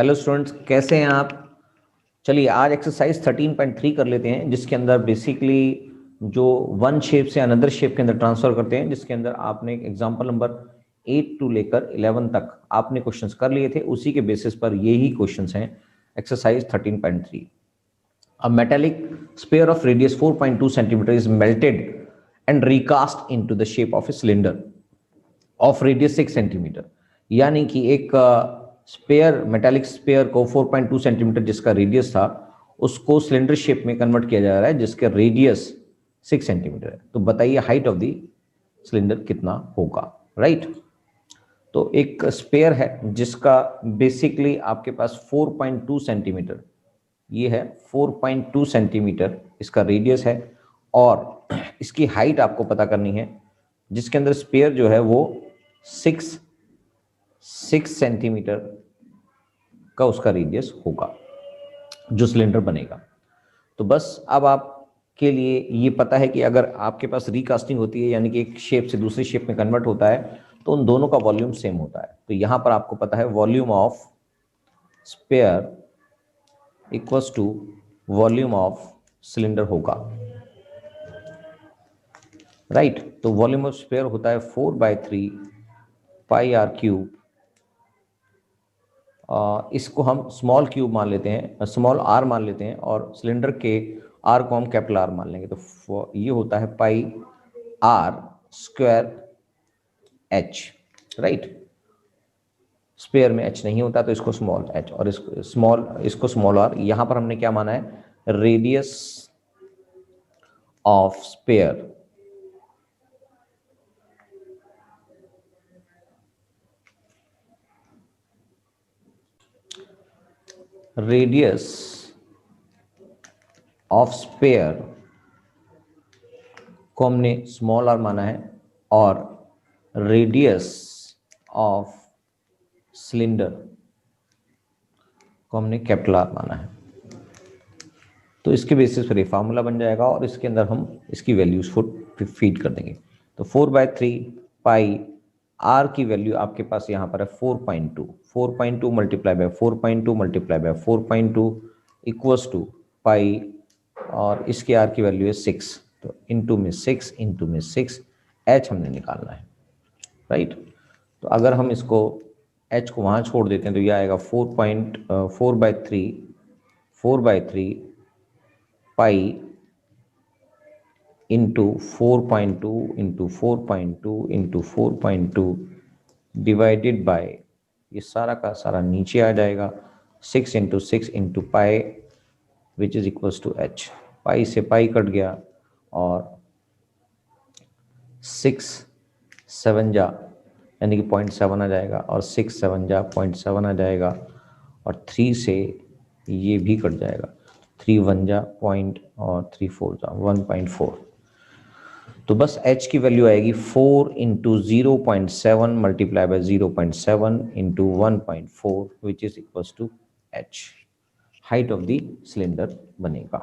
Hello students, कैसे हैं आप। चलिए आज एक्सरसाइज 13.3 कर लेते हैं, जिसके अंदर बेसिकली जो वन शेप से अनदर शेप के अंदर ट्रांसफर करते हैं, जिसके अंदर आपने एग्जांपल नंबर 8 टू लेकर 11 तक आपने क्वेश्चंस कर लिए थे। उसी के बेसिस पर यही क्वेश्चंस हैं exercise 13.3। A metallic sphere of radius 4.2 centimeter is melted and recast into the shape of a cylinder of radius 6 centimetre. यानी कि एक स्पेयर, मेटालिक स्पेयर को 4.2 सेंटीमीटर जिसका रेडियस था, उसको सिलेंडर शेप में कन्वर्ट किया जा रहा है जिसका रेडियस 6 सेंटीमीटर है। तो बताइए हाइट ऑफ द सिलेंडर कितना होगा, राइट। तो एक स्पेयर है जिसका बेसिकली आपके पास 4.2 सेंटीमीटर, ये है 4.2 सेंटीमीटर इसका रेडियस है, और इसकी हाइट आपको पता करनी है, जिसके अंदर स्पेयर जो है वो 6 सेंटीमीटर का उसका रेडियस होगा जो सिलेंडर बनेगा। तो बस अब आपके लिए ये पता है कि अगर आपके पास रिकास्टिंग होती है, यानी कि एक शेप से दूसरी शेप में कन्वर्ट होता है, तो उन दोनों का वॉल्यूम सेम होता है। तो यहां पर आपको पता है volume of sphere equals to volume of cylinder होगा, राइट। तो वॉल्यूम ऑफ स्पेयर होता है 4/3 पाई आर क्यूब। इसको हम स्मॉल क्यूब मान लेते हैं, स्मॉल आर मान लेते हैं, और सिलेंडर के आर को हम कैपिटल आर मान लेंगे। तो ये होता है pi R square H, right. Sphere में एच नहीं होता तो इसको स्मॉल एच और इसको स्मॉल आर। यहां पर हमने क्या माना है, radius of sphere radius of sphere को हमने स्मॉल आर माना है, और रेडियस ऑफ सिलेंडर को हमने कैपिटल आर माना है। तो इसके बेसिस पर ये फार्मूला बन जाएगा, और इसके अंदर हम इसकी वैल्यूज फीड कर देंगे। तो 4/3 पाई आर की वैल्यू आपके पास यहाँ पर है 4.2 multiply by 4.2 multiply by 4.2 equals to pi, और इसके आर की वैल्यू है 6, तो इंटू में 6 एच हमने निकालना है, राइट। तो अगर हम इसको एच को वहाँ छोड़ देते हैं तो यह आएगा 4/3 pi into 4.2 into 4.2 into 4.2 divided by, ये सारा का सारा नीचे आ जाएगा, 6 into 6 into pi which is equals to H. Pi से पाई कट गया, और 6 7 जा यानी कि 0.7 आ जाएगा, और 6 7 जा 0.7 आ जाएगा, और 3 से ये भी कट जाएगा, 3 1 जा पॉइंट और 3 4 जा 1.4। तो बस h की वैल्यू आएगी 4 into 0.7 multiply by 0.7 into 1.4 which is equals to h। Height of the cylinder बनेगा।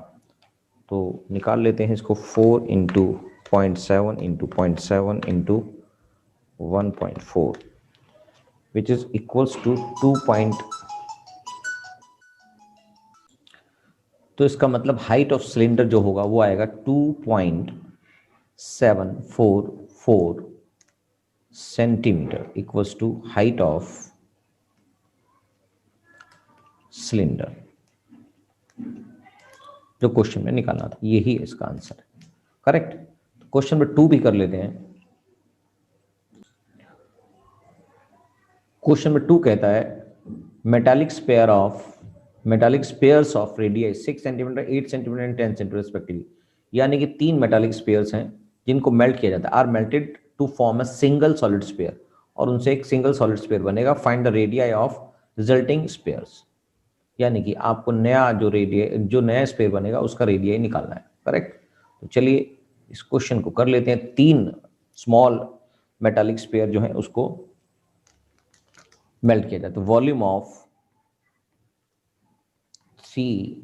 तो निकाल लेते हैं इसको, 4 into 0.7 into 0.7 into 1.4 which is equals to 2. तो इसका मतलब हाइट ऑफ सिलेंडर जो होगा वो आएगा 2.744 centimetre equals to height of cylinder, जो क्वेश्चन में निकालना था। यही इसका आंसर है, करेक्ट। क्वेश्चन नंबर 2 भी कर लेते हैं। क्वेश्चन नंबर 2 कहता है metallic spheres of radius 6 centimetre, 8 centimetre and 10 centimetre respectively. यानी कि 3 मेटालिक स्पेयर्स हैं जिनको मेल्ट किया जाता है, are melted to form a single solid sphere, और उनसे एक सिंगल सॉलिड स्पेयर बनेगा। Find the radii of resulting spheres. यानी कि आपको जो नया स्पेयर बनेगा उसका रेडियाई निकालना है, करेक्ट। तो चलिए इस क्वेश्चन को कर लेते हैं। 3 स्मॉल मेटालिक स्पेयर जो है उसको मेल्ट किया जाता है। Volume of 3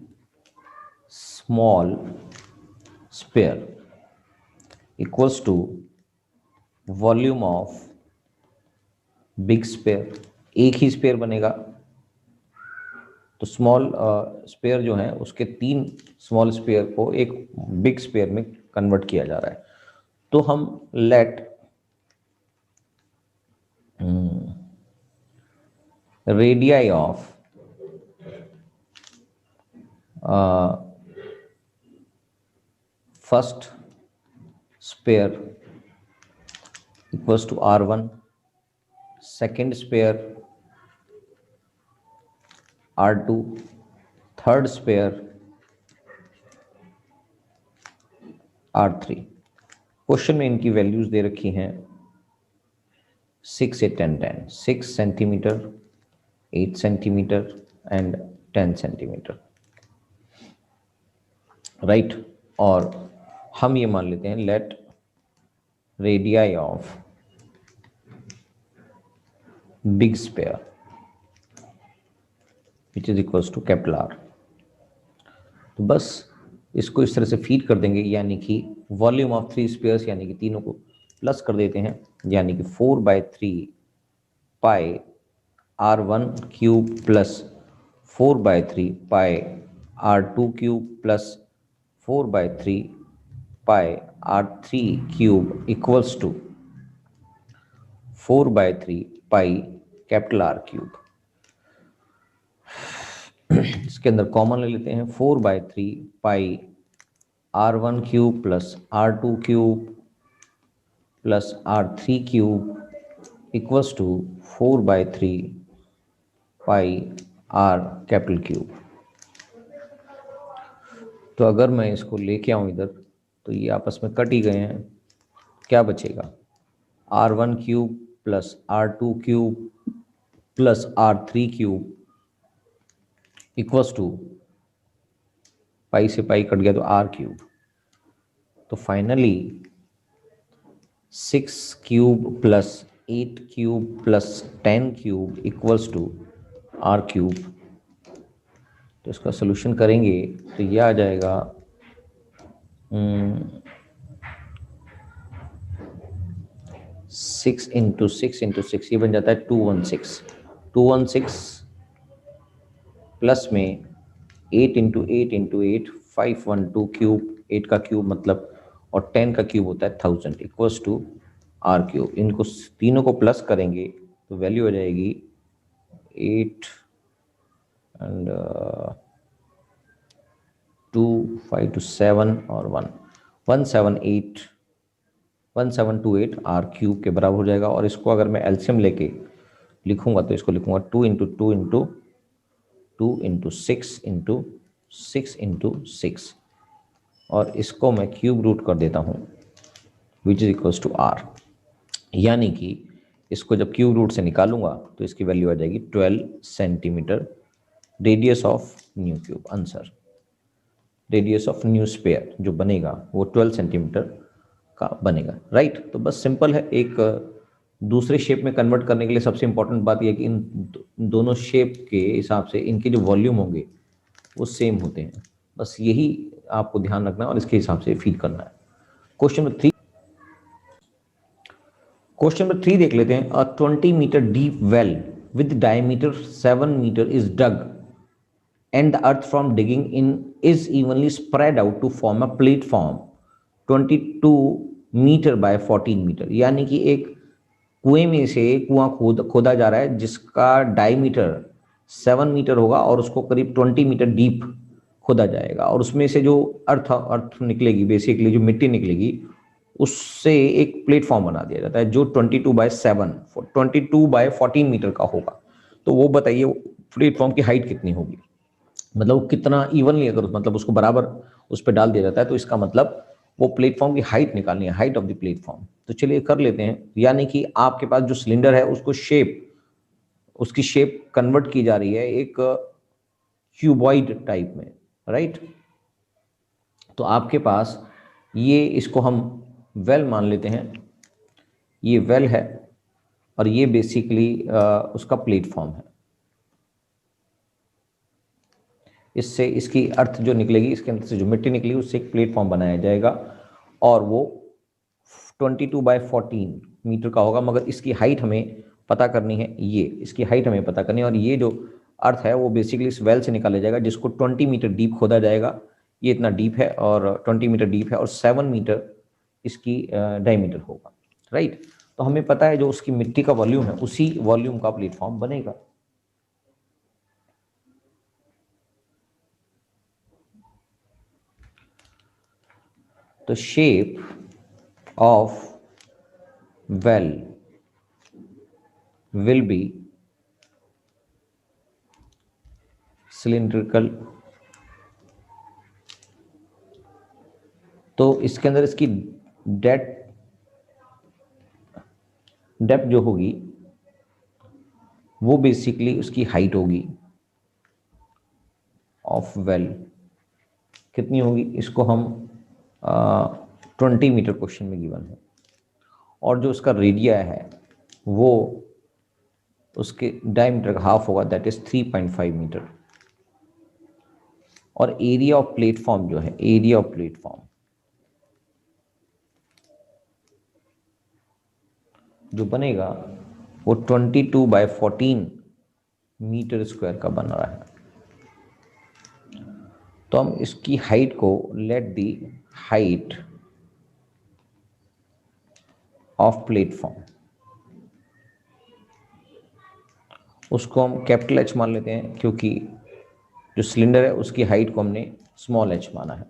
small sphere equals to volume of big sphere. एक ही स्पेयर बनेगा, तो स्मॉल स्पेयर जो है उसके 3 स्मॉल स्पेयर को एक बिग स्पेयर में कन्वर्ट किया जा रहा है। तो हम let radii of first sphere equals to R1, second spare R2, third spare R3। Question में इनकी वैल्यूज दे रखी हैं 6, 8 and 10, 6 centimetre, 8 centimetre and 10 centimetre, right. और हम ये मान लेते हैं let radii of big sphere which is equals to capital R। तो बस इसको इस तरह से फीड कर देंगे, यानी कि वॉल्यूम ऑफ 3 स्पेयर्स यानी कि तीनों को प्लस कर देते हैं, यानी कि 4/3 pi R1 cube plus 4/3 pi R2 cube plus 4/3 pi R3 cube equals to 4/3 pi capital R cube. इसके अंदर कॉमन ले लेते हैं 4/3 pi R1 cube plus R2 cube plus R3 cube equals to 4/3 pi R capital cube. तो अगर मैं इसको लेके आऊँ इधर तो ये आपस में कट ही गए हैं, क्या बचेगा R1 cube plus R2 cube plus R3 cube equals to pi से पाई कट गया तो R क्यूब। तो finally 6 cube plus 8 cube plus 10 cube equals to R cube. तो इसका सोल्यूशन करेंगे तो ये आ जाएगा 6 इंटू 6 ये बन जाता है 216 प्लस में 8 इंटू 8 512 क्यूब, 8 का क्यूब मतलब और 10 का क्यूब होता है 1000 इक्वल्स टू R क्यूब। इनको तीनों को प्लस करेंगे तो वैल्यू हो जाएगी 8 एंड 2 5 to 7 और 1728 R क्यूब के बराबर हो जाएगा। और इसको अगर मैं एलसीएम लेके लिखूंगा तो इसको लिखूंगा 2 into 2 into 2 into 6 into 6 into 6 और इसको मैं क्यूब रूट कर देता हूँ which is equals to R। यानी कि इसको जब क्यूब रूट से निकालूंगा तो इसकी वैल्यू आ जाएगी 12 centimetre. Radius of new cube answer, radius of new sphere जो बनेगा वो 12 सेंटीमीटर का बनेगा, राइट। तो बस सिंपल है। एक दूसरे शेप में कन्वर्ट करने के लिए सबसे इंपॉर्टेंट बात यह है कि इन दोनों शेप के हिसाब से इनके जो वॉल्यूम होंगे वो सेम होते हैं। बस यही आपको ध्यान रखना है और इसके हिसाब से फीड करना है। क्वेश्चन नंबर 3 देख लेते हैं। A 20 metre deep well with diameter 7 metre is dug and the earth from digging in is evenly spread out to form a platform 22 metre by 14 metre. यानी कि एक कुएं में से कुआं खोदा जा रहा है जिसका डायमीटर 7 मीटर होगा और उसको करीब 20 मीटर डीप खोदा जाएगा और उसमें से जो अर्थ निकलेगी, बेसिकली जो मिट्टी निकलेगी उससे एक प्लेटफॉर्म बना दिया जाता है जो 22/14 मीटर का होगा। तो वो बताइए प्लेटफॉर्म की हाइट कितनी होगी, मतलब कितना इवनली अगर मतलब उसको बराबर उस पर डाल दिया जाता है तो इसका मतलब वो प्लेटफॉर्म की हाइट निकालनी है, हाइट ऑफ द प्लेटफॉर्म। तो चलिए कर लेते हैं। यानी कि आपके पास जो सिलेंडर है उसको उसकी शेप कन्वर्ट की जा रही है एक क्यूबॉइड टाइप में, राइट। तो आपके पास ये, इसको हम वेल मान लेते हैं, ये वेल है और ये बेसिकली उसका प्लेटफॉर्म है। इससे इसकी अर्थ जो निकलेगी, इसके अंदर से जो मिट्टी निकलेगी उससे एक प्लेटफॉर्म बनाया जाएगा और वो 22/14 मीटर का होगा। मगर इसकी हाइट हमें पता करनी है, ये इसकी हाइट हमें पता करनी है और ये जो अर्थ है वो बेसिकली इस वेल से निकाला जाएगा, जिसको 20 मीटर डीप खोदा जाएगा। ये इतना डीप है और 20 मीटर डीप है और 7 मीटर इसकी डायमीटर होगा, राइट। तो हमें पता है जो उसकी मिट्टी का वॉल्यूम है उसी वॉल्यूम का प्लेटफॉर्म बनेगा। तो shape of well will be cylindrical। तो इसके अंदर इसकी डेप्थ जो होगी वो बेसिकली उसकी हाइट होगी ऑफ वेल कितनी होगी, इसको हम 20 मीटर क्वेश्चन में गिवन है। और जो उसका रेडिया है वो उसके डायमीटर का हाफ होगा, दैट इज 3.5 मीटर। और एरिया ऑफ प्लेटफॉर्म जो है, एरिया ऑफ प्लेटफॉर्म जो बनेगा वो 22/14 मीटर स्क्वायर का बन रहा है। तो हम इसकी हाइट को let the height of platform, उसको हम कैपिटल एच मान लेते हैं, क्योंकि जो सिलेंडर है उसकी हाइट को हमने स्मॉल एच माना है।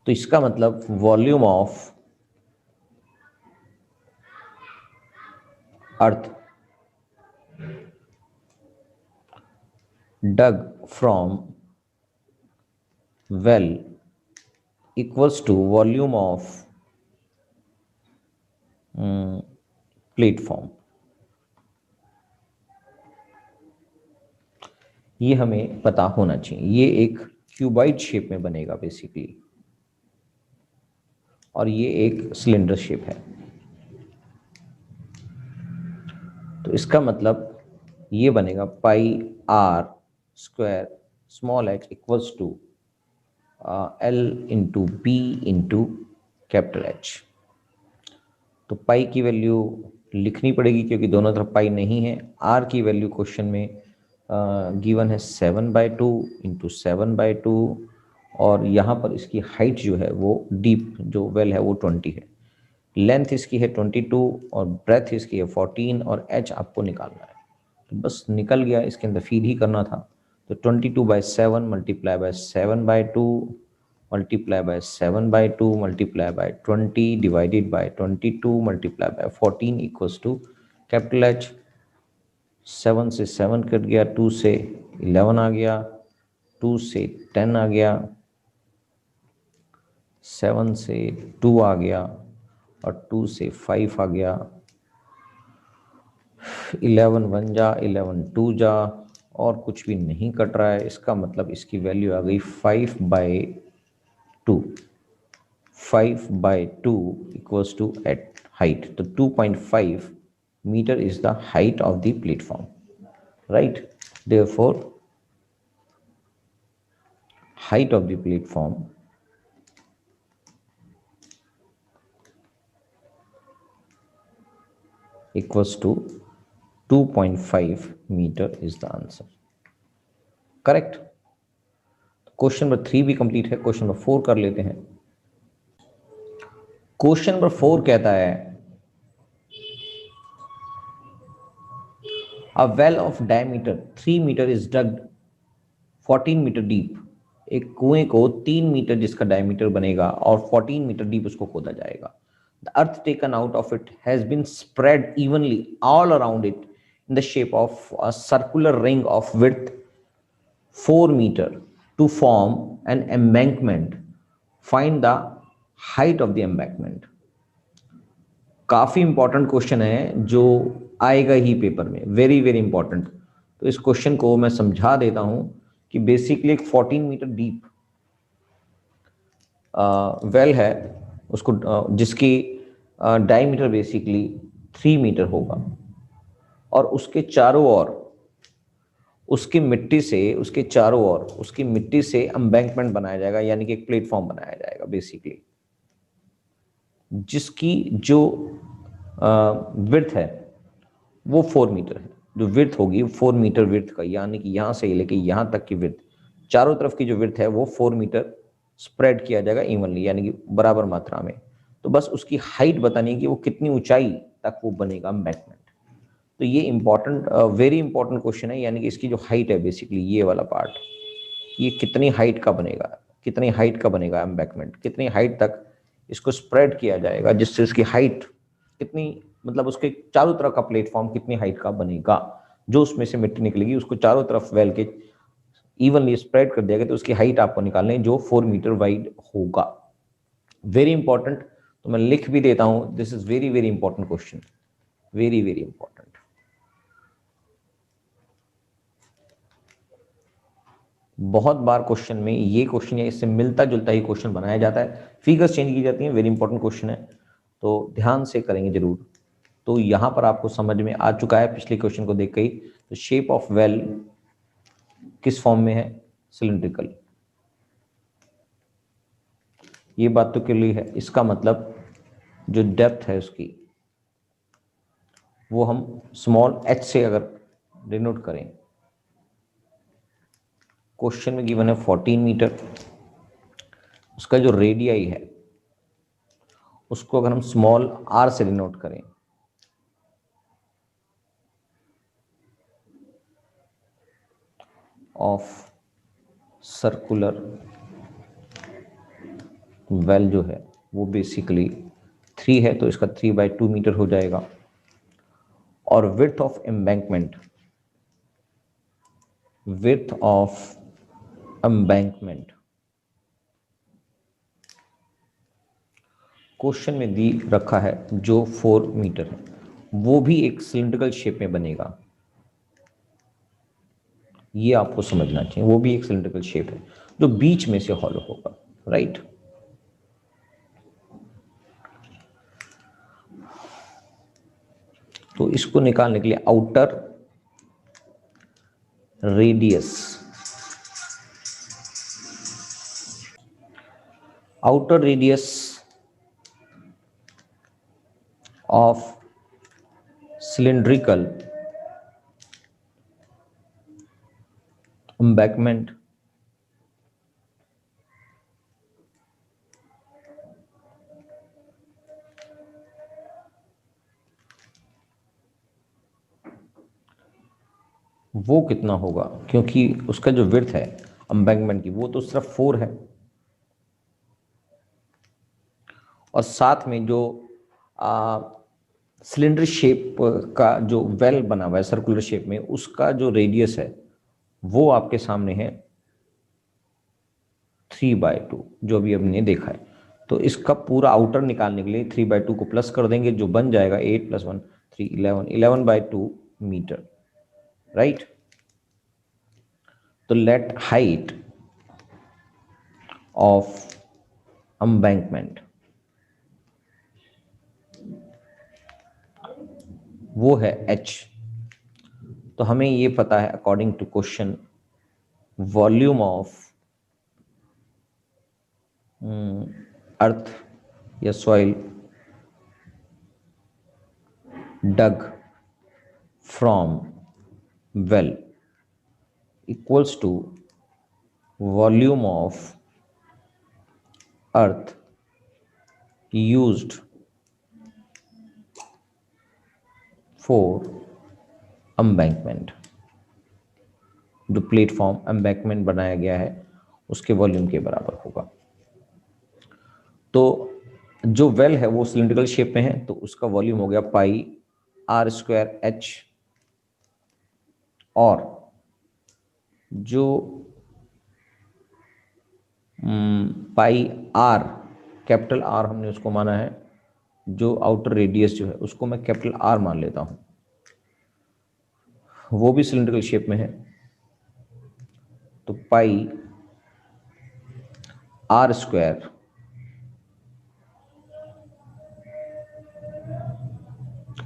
तो इसका मतलब volume of earth dug from well equals to volume of platform. ये हमें पता होना चाहिए। ये एक क्यूबाइड शेप में बनेगा बेसिकली, और ये एक सिलेंडर शेप है। तो इसका मतलब ये बनेगा pi R square small H equals to L into B into capital H. तो पाई की वैल्यू लिखनी पड़ेगी क्योंकि दोनों तरफ पाई नहीं है। आर की वैल्यू क्वेश्चन में गिवन है 7/2 इंटू 7/2, और यहाँ पर इसकी हाइट जो है वो डीप जो वेल है वो 20 है। लेंथ इसकी है 22 और ब्रेथ इसकी है 14 और एच आपको निकालना है। तो बस निकल गया, इसके अंदर फीड ही करना था। तो 22/7 multiply by 7/2 multiply by 7/2 multiply by 20 divided by 22 multiply by 14 equals to capital H. 7 से 7 कट गया, 2 से 11 आ गया, 2 से 10 आ गया, 7 से 2 आ गया और 2 से 5 आ गया। 11 1 जा, 11 2 जा, और कुछ भी नहीं कट रहा है। इसका मतलब इसकी वैल्यू आ गई 5/2। 5/2 इक्वल्स टू एट हाइट। तो 2.5 meter is the height of the platform, right? Therefore height of the platform equals to 2.5 meter is the answer, correct? Question number 3 भी कंप्लीट है। क्वेश्चन नंबर 4 कर लेते हैं। क्वेश्चन नंबर 4 कहता है A well of diameter 3 meter is dug 14 meter deep। एक कुएं को 3 मीटर जिसका डायमीटर बनेगा और 14 मीटर डीप उसको खोदा जाएगा। The earth taken out of it has been spread evenly all around it in the shape of a circular ring of width 4 meter to form an embankment. Find the height of the embankment। काफी important question है जो आएगा ही paper में, very very important. तो इस question को मैं समझा देता हूं कि बेसिकली एक 14 मीटर डीप वेल है, उसको जिसकी डायमीटर बेसिकली 3 मीटर होगा, और उसके चारों ओर उसकी मिट्टी से, उसके चारों ओर उसकी मिट्टी से एम्बैंकमेंट बनाया जाएगा, यानी कि एक प्लेटफॉर्म बनाया जाएगा बेसिकली, जिसकी जो विड्थ है वो 4 मीटर है। जो विड्थ होगी 4 मीटर विड्थ का, यानी कि यहाँ से लेके यहाँ तक की विड्थ, चारों तरफ की जो विड्थ है वो 4 मीटर स्प्रेड किया जाएगा इवनली, यानी कि बराबर मात्रा में। तो बस उसकी हाइट बतानी है कि वो कितनी ऊंचाई तक वो बनेगा एम्बैंकमेंट। तो ये इंपॉर्टेंट, वेरी इंपॉर्टेंट क्वेश्चन है, यानी कि इसकी जो हाइट है बेसिकली ये वाला पार्ट, ये कितनी हाइट का बनेगा, कितनी हाइट का बनेगा एम्बैंकमेंट, कितनी हाइट तक इसको स्प्रेड किया जाएगा, जिससे इसकी हाइट कितनी, मतलब उसके चारों तरफ का प्लेटफॉर्म कितनी हाइट का बनेगा, जो उसमें से मिट्टी निकलेगी उसको चारों तरफ वेल के इवनली स्प्रेड कर दिया गया, तो उसकी हाइट आपको निकालनी है जो 4 मीटर वाइड होगा। वेरी इंपॉर्टेंट, तो मैं लिख भी देता हूं, this is very very important question, very very important. बहुत बार क्वेश्चन में ये क्वेश्चन या इससे मिलता जुलता ही क्वेश्चन बनाया जाता है, फिगर्स चेंज की जाती हैं, वेरी इंपॉर्टेंट क्वेश्चन है, तो ध्यान से करेंगे जरूर। तो यहां पर आपको समझ में आ चुका है पिछले क्वेश्चन को देख के ही, तो शेप ऑफ वेल किस फॉर्म में है, सिलिंड्रिकल, ये बात तो क्लियर है। इसका मतलब जो डेप्थ है उसकी वो हम स्मॉल h से अगर डिनोट करें, क्वेश्चन में गिवन है 14 मीटर, उसका जो रेडियाई है उसको अगर हम स्मॉल r से डिनोट करें, ऑफ सर्कुलर वेल जो है वो बेसिकली 3 है, तो इसका 3/2 मीटर हो जाएगा। और width of embankment, width of embankment question में दी रखा है जो 4 मीटर है, वो भी एक सिलिंड्रिकल शेप में बनेगा, ये आपको समझना चाहिए, वो भी एक सिलिंड्रिकल शेप है जो बीच में से हॉलो होगा, राइट। तो इसको निकालने के लिए outer radius, outer radius of cylindrical embankment वो कितना होगा, क्योंकि उसका जो विड्थ है एम्बैंकमेंट की वो तो सिर्फ 4 है, और साथ में जो सिलेंडर शेप का जो वेल बना हुआ है सर्कुलर शेप में, उसका जो रेडियस है वो आपके सामने है 3/2, जो भी हमने देखा है। तो इसका पूरा आउटर निकालने के लिए 3/2 को प्लस कर देंगे, जो बन जाएगा 8 + 1 3 11/2 मीटर, राइट। तो लेट हाइट ऑफ एम्बैंकमेंट वो है h। तो हमें ये पता है according to question, volume of earth या soil dug from well equals to volume of earth used for embankment, जो प्लेटफॉर्म एम्बैंकमेंट बनाया गया है उसके वॉल्यूम के बराबर होगा। तो जो वेल है वो सिलिंड्रिकल शेप में है, तो उसका वॉल्यूम हो गया πr²h, और जो πr, कैपिटल R हमने उसको माना है, जो आउटर रेडियस जो है उसको मैं कैपिटल R मान लेता हूं, वो भी सिलिंड्रिकल शेप में है, तो πr²,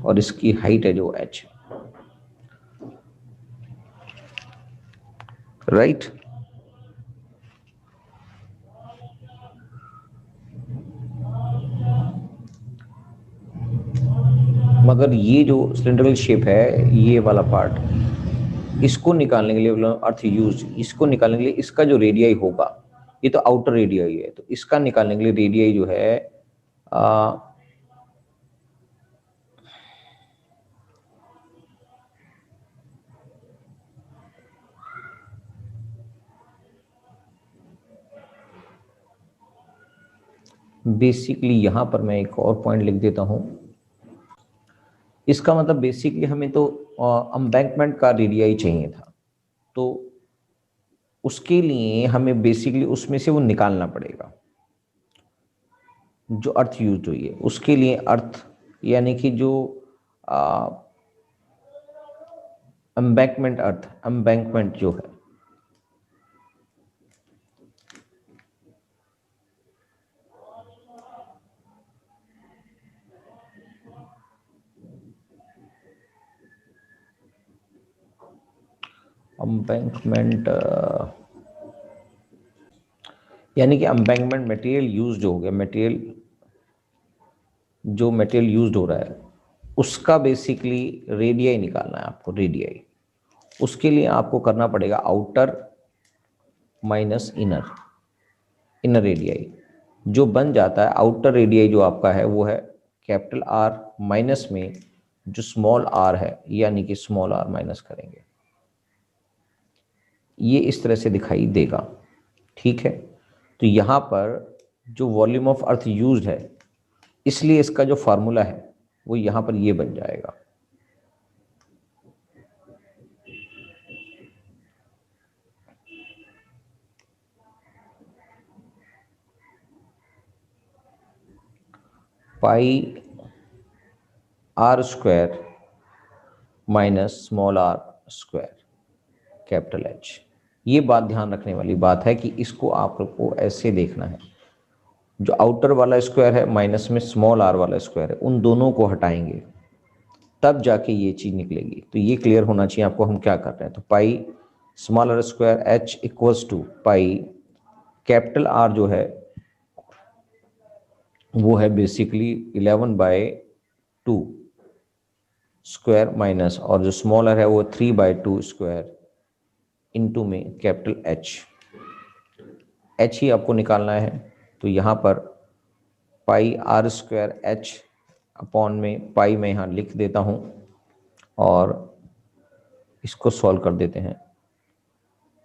और इसकी हाइट है जो h, राइट। मगर ये जो सिलेंड्रिकल शेप है, ये वाला पार्ट, इसको निकालने के लिए अर्थ यूज, इसको निकालने के लिए इसका जो रेडियाई होगा, ये तो आउटर रेडियाई है, तो इसका निकालने के लिए रेडियाई जो है बेसिकली यहां पर मैं एक और पॉइंट लिख देता हूं। इसका मतलब बेसिकली हमें तो एम्बैंकमेंट का रेडियाई चाहिए था, तो उसके लिए हमें बेसिकली उसमें से वो निकालना पड़ेगा जो अर्थ यूज हुई है। उसके लिए अर्थ यानी कि जो एम्बैंकमेंट अर्थ, एम्बैंकमेंट जो है, एम्बैंकमेंट यानी कि एम्बैंकमेंट मटेरियल यूज जो हो गया, मटेरियल जो मटेरियल यूज हो रहा है उसका बेसिकली रेडियाई निकालना है आपको, रेडियाई। उसके लिए आपको करना पड़ेगा outer minus inner, inner radii जो बन जाता है। आउटर रेडियाई जो आपका है वो है कैपिटल आर माइनस में जो स्मॉल आर है, यानी कि स्मॉल आर माइनस करेंगे, ये इस तरह से दिखाई देगा। ठीक है, तो यहाँ पर जो वॉल्यूम ऑफ अर्थ यूज्ड है, इसलिए इसका जो फार्मूला है वो यहाँ पर ये बन जाएगा। Pi R square minus small R square capital H. ये बात ध्यान रखने वाली बात है कि इसको आपको ऐसे देखना है, जो आउटर वाला स्क्वायर है माइनस में स्मॉल आर वाला स्क्वायर है, उन दोनों को हटाएंगे तब जाके ये चीज निकलेगी। तो ये क्लियर होना चाहिए आपको हम क्या कर रहे हैं। तो pi small R square H equals to pi capital R जो है वो है बेसिकली 11/2 स्क्वायर माइनस, और जो स्मॉलर है वो 3/2 स्क्वायर इनटू में कैपिटल एच। एच ही आपको निकालना है, तो यहाँ पर पाई आर स्क्वायर एच अपॉन में पाई मैं यहाँ लिख देता हूँ और इसको सॉल्व कर देते हैं।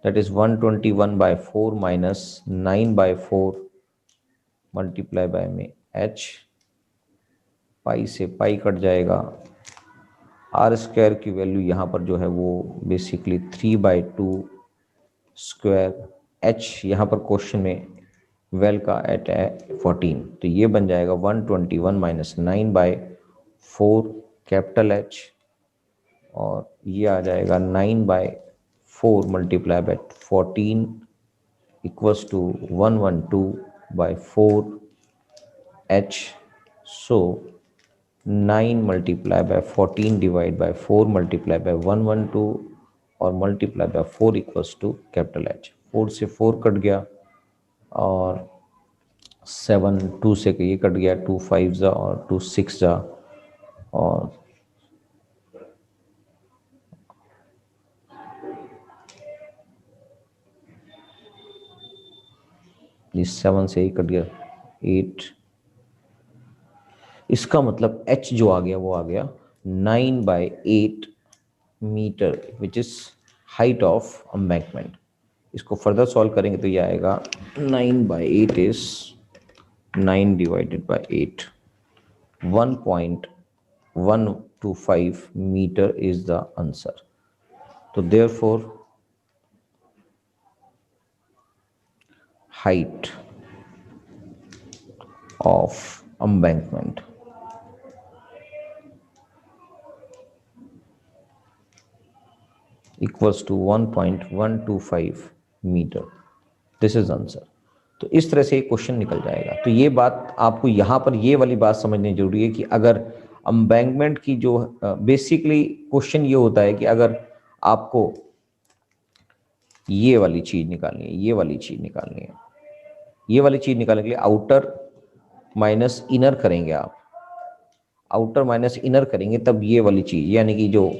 That is 121/4 minus 9/4 multiply bye में एच, पाई से पाई कट जाएगा। आर स्क्वायर की वैल्यू यहाँ पर जो है वो बेसिकली 3/2 स्क्वायर, एच यहाँ पर क्वेश्चन में वेल का एट है 14, तो ये बन जाएगा 121 माइनस 9/4 कैपिटल एच, और ये आ जाएगा 9/4 multiply by 14 equals to 112/4 H. So 9 multiply by 14 divide by 4 multiply by 112 और multiply by 4 equals to capital H. 4 से 4 कट गया और 7 2 से ये कट गया, 2 5 जा और 2 6 जा, और इस 7 से ही कट गया 8। इसका मतलब h जो आ गया वो आ गया 9/8 metre which is height of embankment. इसको फर्दर सॉल्व करेंगे तो ये आएगा 9/8 is 9 divided by 8, 1.125 metre is the answer. तो therefore height of embankment equals to 1.125 metre. This is answer. तो इस तरह से क्वेश्चन निकल जाएगा। तो ये बात आपको यहाँ पर ये वाली बात समझनी जरूरी है कि अगर एम्बैंकमेंट की जो बेसिकली क्वेश्चन ये होता है कि अगर आपको ये वाली चीज निकालनी है, ये वाली चीज निकालनी है, ये वाली चीज निकालने के लिए आउटर माइनस इनर करेंगे आप। आउटर माइनस इनर करेंगे तब ये वाली चीज यानी कि जो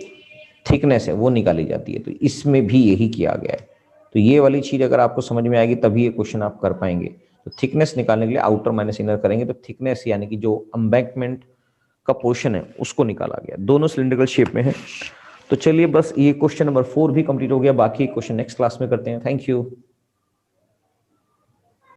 थिकनेस है वो निकाली जाती है। तो इसमें भी यही किया गया है। तो ये वाली चीज अगर आपको समझ में आएगी तभी ये क्वेश्चन आप कर पाएंगे। तो थिकनेस निकालने के लिए आउटर माइनस इनर करेंगे तो थिकनेस यानी कि जो एम्बैंकमेंट का पोर्शन है उसको निकाला गया। दोनों सिलिंड्रिकल शेप में है। तो चलिए बस ये क्वेश्चन नंबर 4 भी कंप्लीट हो गया। बाकी क्वेश्चन नेक्स्ट क्लास में करते हैं। Thank you.